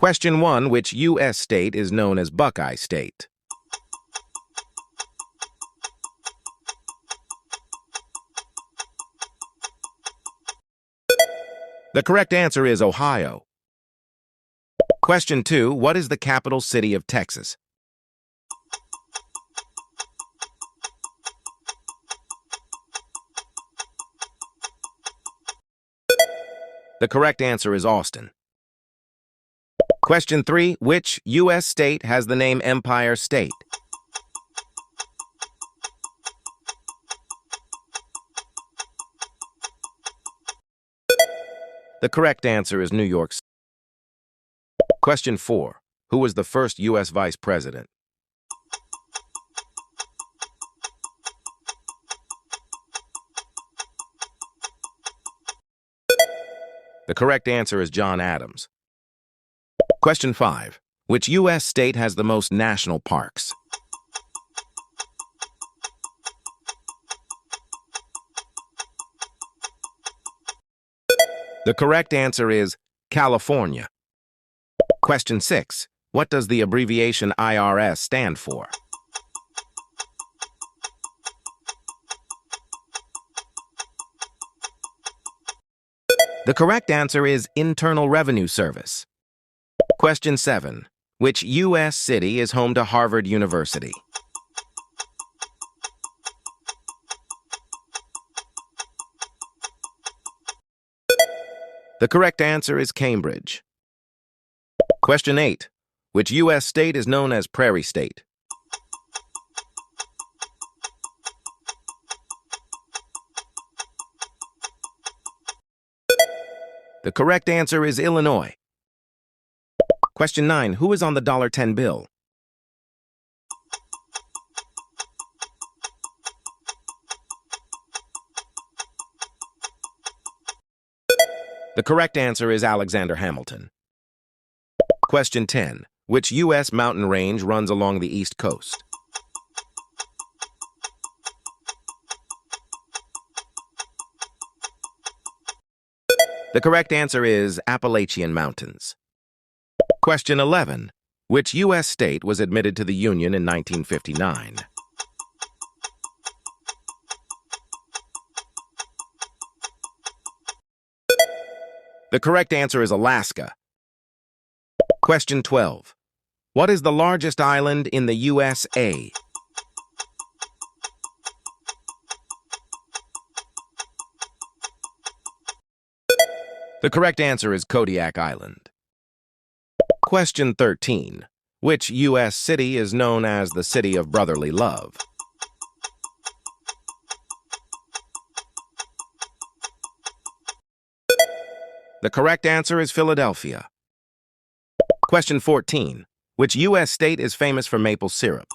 Question 1. Which U.S. state is known as Buckeye State? The correct answer is Ohio. Question 2. What is the capital city of Texas? The correct answer is Austin. Question 3. Which U.S. state has the name Empire State? The correct answer is New York City. Question 4. Who was the first U.S. Vice President? The correct answer is John Adams. Question 5. Which U.S. state has the most national parks? The correct answer is California. Question 6. What does the abbreviation IRS stand for? The correct answer is Internal Revenue Service. Question 7. Which U.S. city is home to Harvard University? The correct answer is Cambridge. Question 8. Which U.S. state is known as Prairie State? The correct answer is Illinois. Question 9. Who is on the $10 bill? The correct answer is Alexander Hamilton. Question 10. Which U.S. mountain range runs along the East Coast? The correct answer is Appalachian Mountains. Question 11. Which U.S. state was admitted to the Union in 1959? The correct answer is Alaska. Question 12. What is the largest island in the USA? The correct answer is Kodiak Island. Question 13. Which U.S. city is known as the City of Brotherly Love? The correct answer is Philadelphia. Question 14. Which U.S. state is famous for maple syrup?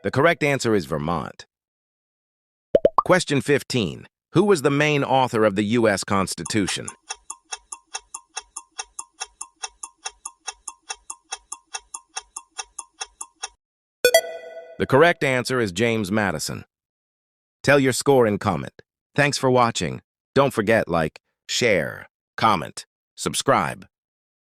The correct answer is Vermont. Question 15. Who was the main author of the U.S. Constitution? The correct answer is James Madison. Tell your score and comment. Thanks for watching. Don't forget, like, share, comment, subscribe.